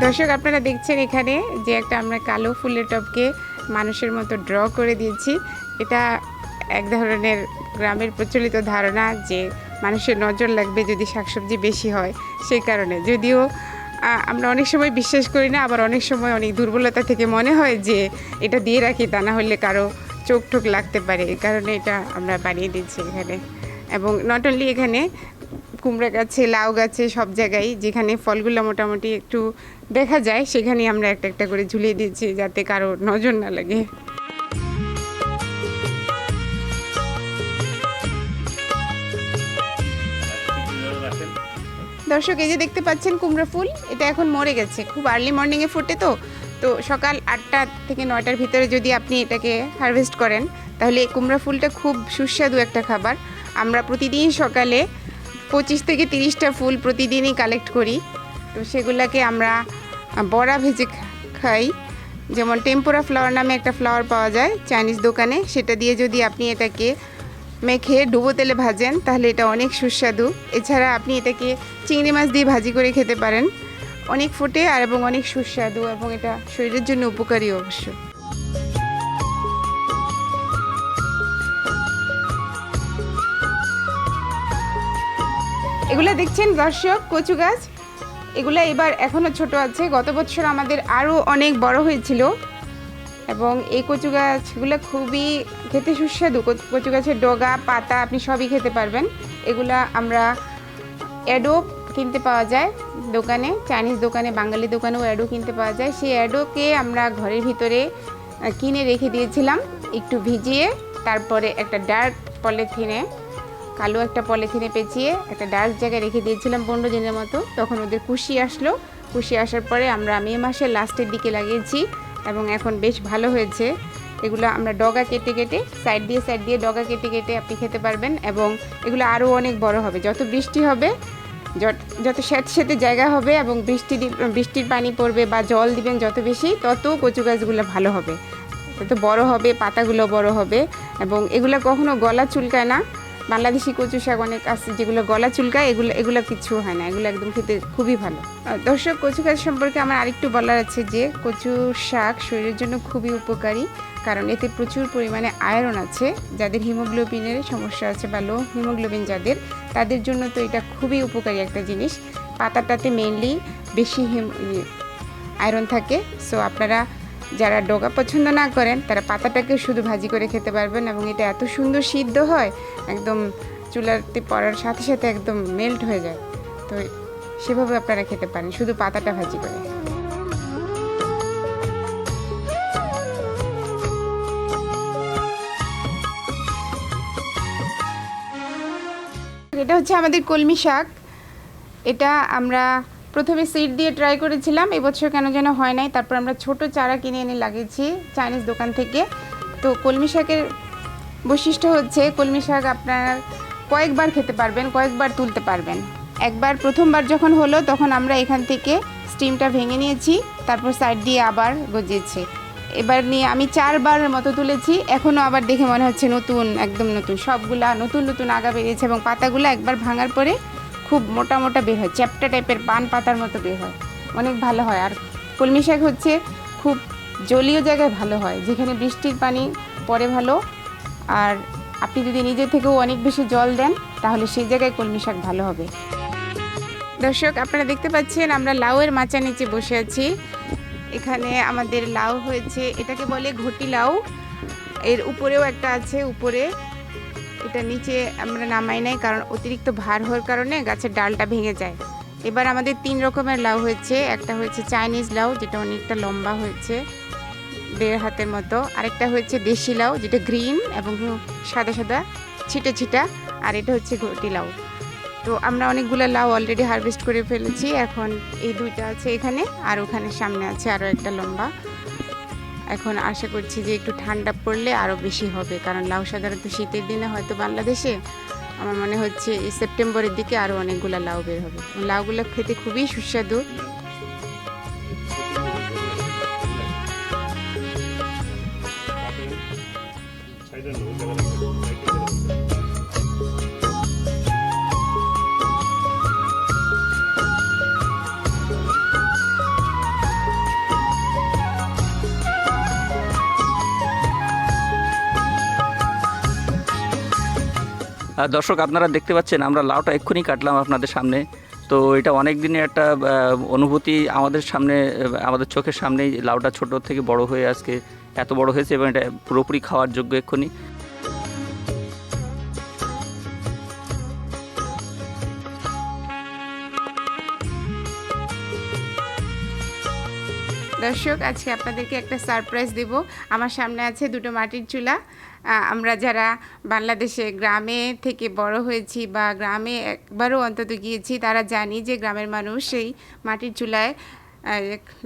দর্শক আপনারা দেখছেন এখানে যে একটা আমরা কালো ফুলের টবকে মানুষের মতো ড্র করে দিয়েছি। এটা এক ধরনের গ্রামের প্রচলিত ধারণা যে মানুষের নজর লাগবে যদি শাকসবজি বেশি হয়, সেই কারণে। যদিও আমরা অনেক সময় বিশ্বাস করি না, আবার অনেক সময় অনেক দুর্বলতা থেকে মনে হয় যে এটা দিয়ে রাখি, তা না হলে কারো চোখ টোক লাগতে পারে, এই কারণে এটা আমরা বানিয়ে দিচ্ছি এখানে। এবং নট অনলি এখানে, কুমড়া গাছে, লাউ গাছে, সব জায়গায় যেখানে ফলগুলো মোটামুটি একটু দেখা যায় সেখানেই আমরা একটা একটা করে ঝুলিয়ে দিচ্ছি যাতে কারো নজর না লাগে। দর্শক এই যে দেখতে পাচ্ছেন কুমড়া ফুল, এটা এখন মরে গেছে, খুব আর্লি মর্নিংয়ে ফোটে। তো সকাল 8টা থেকে 9টার ভিতরে যদি আপনি এটাকে হারভেস্ট করেন তাহলে এই কুমড়া ফুলটা খুব সুস্বাদু একটা খাবার। আমরা প্রতিদিন সকালে 25 থেকে 30টা ফুল প্রতিদিনই কালেক্ট করি। তো সেগুলোকে আমরা বড়া ভেজে খাই। যেমন টেম্পোরা ফ্লাওয়ার নামে একটা ফ্লাওয়ার পাওয়া যায় চাইনিজ দোকানে, সেটা দিয়ে যদি আপনি এটাকে মেখে ডুবো তেলে ভাজেন তাহলে এটা অনেক সুস্বাদু। এছাড়া আপনি এটাকে চিংড়ি মাছ দিয়ে ভাজি করে খেতে পারেন, অনেক ফোটে আর এবং অনেক সুস্বাদু, এবং এটা শরীরের জন্য উপকারী অবশ্য। এগুলা দেখছেন দর্শক কচু গাছ, এগুলা এবার এখনও ছোট আছে। গত বছর আমাদের আরও অনেক বড় হয়েছিল, এবং এই কচু গাছগুলো খুবই খেতে সুস্বাদু। কচু গাছের ডগা, পাতা আপনি সবই খেতে পারবেন। এগুলা আমরা অ্যাডো কিনতে পাওয়া যায় দোকানে, চাইনিজ দোকানে, বাঙালি দোকানেও অ্যাডো কিনতে পাওয়া যায়। সেই অ্যাডোকে আমরা ঘরের ভিতরে কিনে রেখে দিয়েছিলাম একটু ভিজিয়ে, তারপরে একটা ডার্ক পলিথিনে, কালো একটা পলিথিনে পেঁচিয়ে একটা ডার্ক জায়গায় রেখে দিয়েছিলাম 15 দিনের মতো। তখন ওদের কুশি আসলো, কুশি আসার পরে আমরা মে মাসের লাস্টের দিকে লাগিয়েছি এবং এখন বেশ ভালো হয়েছে। এগুলো আমরা ডগা কেটে কেটে সাইড দিয়ে ডগা কেটে কেটে আপনি খেতে পারবেন, এবং এগুলো আরও অনেক বড় হবে। যত বৃষ্টি হবে, যত স্যাঁতস্যাঁতে জায়গা হবে এবং বৃষ্টির পানি পড়বে বা জল দিবেন যত বেশি, তত কচু গাছগুলো ভালো হবে, তত বড় হবে, পাতাগুলো বড় হবে, এবং এগুলো কখনো গলা চুলকায় না। বাংলাদেশি কচু শাক অনেক আছে যেগুলো গলা চুলকায়, এগুলো কিছু হয় না, এগুলো একদম খেতে খুবই ভালো। দর্শক, কচু গাছ সম্পর্কে আমার আরেকটু বলার আছে যে কচু শাক শরীরের জন্য খুবই উপকারী, কারণ এতে প্রচুর পরিমাণে আয়রন আছে। যাদের হিমোগ্লোবিনের সমস্যা আছে বা লো হিমোগ্লোবিন যাদের, তাদের জন্য তো এটা খুবই উপকারী একটা জিনিস। পাতাটাতে মেইনলি বেশি আয়রন থাকে। সো আপনারা যারা ডগা পছন্দ না করেন তারা পাতাটাকে শুধু ভাজি করে খেতে পারবেন, এবং এটা এত সুন্দর সিদ্ধ হয়, একদম চুলাতে পড়ার সাথে সাথে একদম মেল্ট হয়ে যায়। তো সেভাবে আপনারা খেতে পারেন শুধু পাতাটা ভাজি করে। এটা হচ্ছে আমাদের কলমি শাক। এটা আমরা প্রথমে সিড দিয়ে ট্রাই করেছিলাম, এবছর কেন যেন হয় নাই। তারপর আমরা ছোট চারা কিনে এনে লাগিয়েছি চাইনিজ দোকান থেকে। তো কলমি শাকের বৈশিষ্ট্য হচ্ছে, কলমি শাক আপনার কয়েকবার খেতে পারবেন, কয়েকবার তুলতে পারবেন। প্রথমবার যখন হলো তখন আমরা এখান থেকে স্টিমটা ভেঙে নিয়েছি, তারপর সাইড দিয়ে আবার গজিয়েছি। এবার নিয়ে আমি 4বার মতো তুলেছি, এখনও আবার দেখে মনে হচ্ছে নতুন, একদম নতুন, সবগুলা নতুন নতুন আগা বেরিয়েছে, এবং পাতাগুলো একবার ভাঙার পরে খুব মোটা মোটা বের হয়, চ্যাপ্টা টাইপের পান পাতার মতো বের হয়, অনেক ভালো হয়। আর কলমি শাক হচ্ছে খুব জলীয় জায়গায় ভালো হয়, যেখানে বৃষ্টির পানি পড়ে ভালো। আর আপনি যদি নিজে থেকেও অনেক বেশি জল দেন তাহলে সেই জায়গায় কলমি শাক ভালো হবে। দর্শক আপনারা দেখতে পাচ্ছেন আমরা লাউয়ের মাচা নিচে বসে আছি। এখানে আমাদের লাউ হয়েছে, এটাকে বলে ঘটি লাউ। এর উপরেও একটা আছে, উপরে, এটা নিচে আমরা নামাই নাই কারণ অতিরিক্ত ভার হওয়ার কারণে গাছের ডালটা ভেঙে যায়। এবার আমাদের 3 রকমের লাউ হয়েছে। একটা হয়েছে চাইনিজ লাউ, যেটা অনেকটা লম্বা হয়েছে, 1.5 হাতের মতো। আরেকটা হচ্ছে দেশি লাউ, যেটা গ্রিন এবং সাদা সাদা ছিটা ছিটা। আর এটা হচ্ছে ঘটি লাউ। তো আমরা অনেকগুলো লাউ অলরেডি হারভেস্ট করে ফেলেছি। এখন এই 2টা আছে এখানে, আর ওখানে সামনে আছে আরও একটা লম্বা। এখন আশা করছি যে একটু ঠান্ডা পড়লে আরও বেশি হবে, কারণ লাউ সাধারণত শীতের দিনে হয়তো বাংলাদেশে আমার মনে হচ্ছে এই সেপ্টেম্বরের দিকে আরও অনেকগুলো লাউ বের হবে। লাউগুলো খেতে খুবই সুস্বাদু। দর্শক আপনারা দেখতে পাচ্ছেন আমরা লাউটা এক্ষুনি কাটলাম আপনাদের সামনে। তো এটা অনেক দিনের একটা অনুভূতি আমাদের সামনে, আমাদের চোখের সামনেই লাউটা ছোট থেকে বড় হয়ে আজকে এত বড় হয়েছে এবং এটা পুরোপুরি খাওয়ার যোগ্য এক্ষুনি। দর্শক আজকে আপনাদেরকে একটা সারপ্রাইজ দেব। আমার সামনে আছে দুটো মাটির চুলা। আমরা যারা বাংলাদেশে গ্রামে থেকে বড় হয়েছি বা গ্রামে একবারও অন্তত গিয়েছি তারা জানি যে গ্রামের মানুষ সেই মাটির চুলায়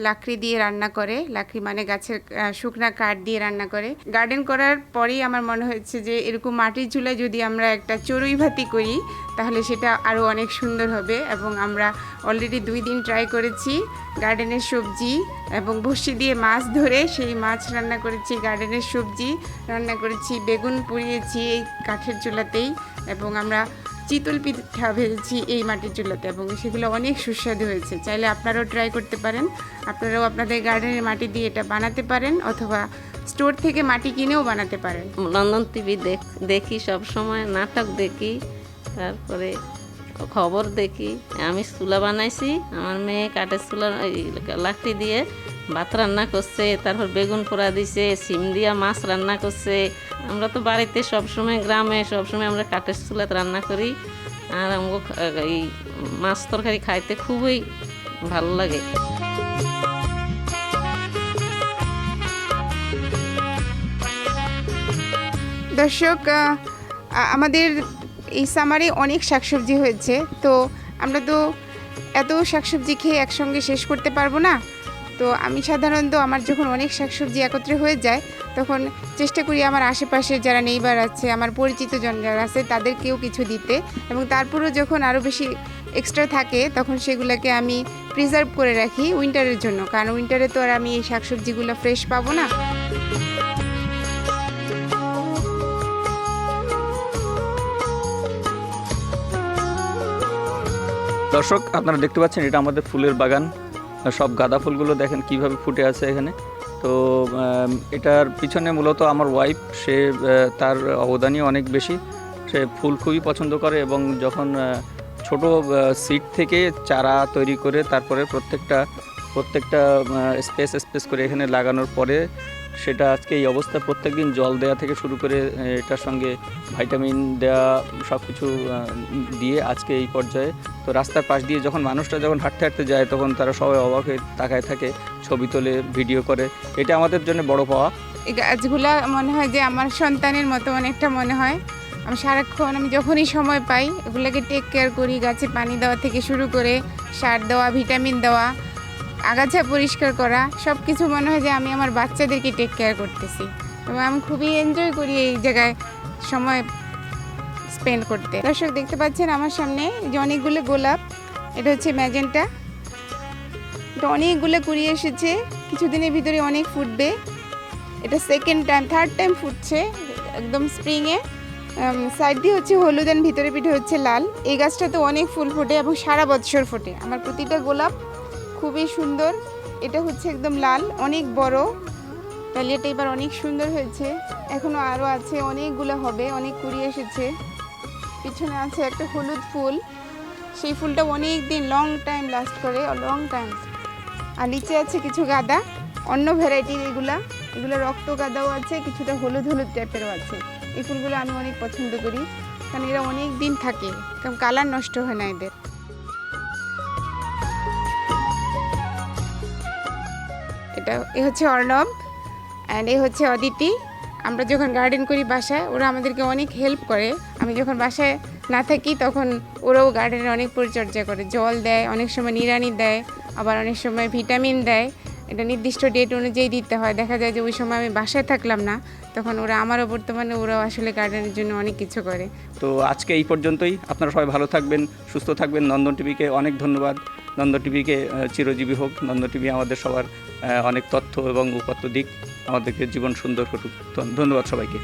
লাকড়ি দিয়ে রান্না করে। লাকড়ি মানে গাছের শুকনা কাঠ দিয়ে রান্না করে। গার্ডেন করার পরেই আমার মনে হয়েছে যে এরকম মাটির চুলায় যদি আমরা একটা চড়ুই ভাতি করি তাহলে সেটা আরও অনেক সুন্দর হবে। এবং আমরা অলরেডি 2 দিন ট্রাই করেছি। গার্ডেনের সবজি এবং বড়শি দিয়ে মাছ ধরে সেই মাছ রান্না করেছি, গার্ডেনের সবজি রান্না করেছি, বেগুন পুড়িয়েছি এই কাঠের চুলাতেই, এবং আমরা চিতল পিঠা ভেজেছি এই মাটির চুলাতে, এবং সেগুলো অনেক সুস্বাদু হয়েছে। চাইলে আপনারাও ট্রাই করতে পারেন। আপনারাও আপনাদের গার্ডেনের মাটি দিয়ে এটা বানাতে পারেন, অথবা স্টোর থেকে মাটি কিনেও বানাতে পারেন। নন্দন টিভি দেখি, সব সময় নাটক দেখি, তারপরে খবর দেখি। আমি চুলা বানাইছি, আমার মেয়ে কাঠের চুলা লাকড়ি দিয়ে ভাত রান্না করছে, তারপর বেগুন পোড়া দিছে, সিম দিয়া মাছ রান্না করছে। আমরা তো বাড়িতে সবসময়, গ্রামে সবসময় আমরা কাঠের চুলাতে রান্না করি, আর আমাকে এই মাছ তরকারি খাইতে খুবই ভালো লাগে। দর্শক আমাদের এই সামারে অনেক শাকসবজি হয়েছে, তো আমরা তো এত শাকসবজি খেয়ে একসঙ্গে শেষ করতে পারবো না। তো আমি সাধারণত আমার যখন অনেক শাকসবজি একত্রে হয়ে যায় তখন চেষ্টা করি আমার আশেপাশে যারা নেইবার আছে, আমার পরিচিত জন যারা আছে তাদেরকেও কিছু দিতে, এবং তারপরেও যখন আরও বেশি এক্সট্রা থাকে তখন সেগুলোকে আমি প্রিজার্ভ করে রাখি উইন্টারের জন্য, কারণ উইন্টারে তো আর আমি এই শাকসবজিগুলো ফ্রেশ পাবো না। দর্শক আপনারা দেখতে পাচ্ছেন এটা আমাদের ফুলের বাগান। সব গাঁদা ফুলগুলো দেখেন কিভাবে ফুটে আছে এখানে। তো এটার পিছনে মূলত আমার ওয়াইফ, সে তার অবদানই অনেক বেশি। সে ফুল খুবই পছন্দ করে এবং যখন ছোট সিড থেকে চারা তৈরি করে তারপরে প্রত্যেকটা স্পেস করে এখানে লাগানোর পরে সেটা আজকে এই অবস্থা। প্রত্যেকদিন জল দেওয়া থেকে শুরু করে এটার সঙ্গে ভাইটামিন দেওয়া সব কিছু দিয়ে আজকে এই পর্যায়ে। তো রাস্তার পাশ দিয়ে যখন মানুষটা যখন হাঁটতে যায় তখন তারা সবাই অবাক হয়ে তাকায় থাকে, ছবি তোলে, ভিডিও করে। এটা আমাদের জন্য বড় পাওয়া। এই গাছগুলা মনে হয় যে আমার সন্তানের মতো অনেকটা মনে হয়। আমি সারাক্ষণ, আমি যখনই সময় পাই এগুলোকে টেক কেয়ার করি। গাছে পানি দেওয়া থেকে শুরু করে সার দেওয়া, ভিটামিন দেওয়া, আগাছা পরিষ্কার করা, সব কিছু মনে হয় যে আমি আমার বাচ্চাদেরকে টেক কেয়ার করতেছি, এবং আমি খুবই এনজয় করি এই জায়গায় সময় স্পেন্ড করতে। দর্শক দেখতে পাচ্ছেন আমার সামনে যে অনেকগুলো গোলাপ, এটা হচ্ছে ম্যাজেন্টা। এটা অনেকগুলো কুড়িয়ে এসেছে, কিছুদিনের ভিতরে অনেক ফুটবে। এটা থার্ড টাইম ফুটছে একদম স্প্রিংয়ে। সাইড দিয়ে হচ্ছে হলুদ, আর ভিতরে পিঠে হচ্ছে লাল। এই গাছটা তো অনেক ফুল ফোটে এবং সারা বছর ফোটে। আমার প্রতিটা গোলাপ খুবই সুন্দর। এটা হচ্ছে একদম লাল, অনেক বড়। ডালিয়াটা এবার অনেক সুন্দর হয়েছে, এখনো আরও আছে, অনেকগুলো হবে, অনেক কুড়িয়ে এসেছে। পিছনে আছে একটা হলুদ ফুল, সেই ফুলটা অনেক দিন লং টাইম লাস্ট করে, লং টাইম। আর নিচে আছে কিছু গাঁদা, অন্য ভ্যারাইটির। এগুলো রক্ত গাঁদাও আছে, কিছুটা হলুদ টাইপেরও আছে। এই ফুলগুলো আমি অনেক পছন্দ করি, কারণ এরা অনেক দিন থাকে, কারণ কালার নষ্ট হয় না এদের। এ হচ্ছে অর্ণব, অ্যান্ড এ হচ্ছে অদিতি। আমরা যখন গার্ডেন করি বাসায়, ওরা আমাদেরকে অনেক হেল্প করে। আমি যখন বাসায় না থাকি তখন ওরাও গার্ডেনে অনেক পরিচর্যা করে, জল দেয়, অনেক সময় নিড়ানি দেয়, আবার অনেক সময় ভিটামিন দেয়। এটা নির্দিষ্ট ডেট অনুযায়ী দিতে হয়। দেখা যায় যে ওই সময় আমি বাসায় থাকলাম না, তখন আমারও বর্তমানে ওরাও আসলে গার্ডেনের জন্য অনেক কিছু করে। তো আজকে এই পর্যন্তই। আপনারা সবাই ভালো থাকবেন, সুস্থ থাকবেন। নন্দন টিভিকে অনেক ধন্যবাদ। নন্দন টিভিকে চিরজীবী হোক। নন্দন টিভি আমাদের সবার অনেক তথ্য এবং উপাত্ত দিক আমাদেরকে জীবন সুন্দর করুক। ধন্যবাদ সবাইকে।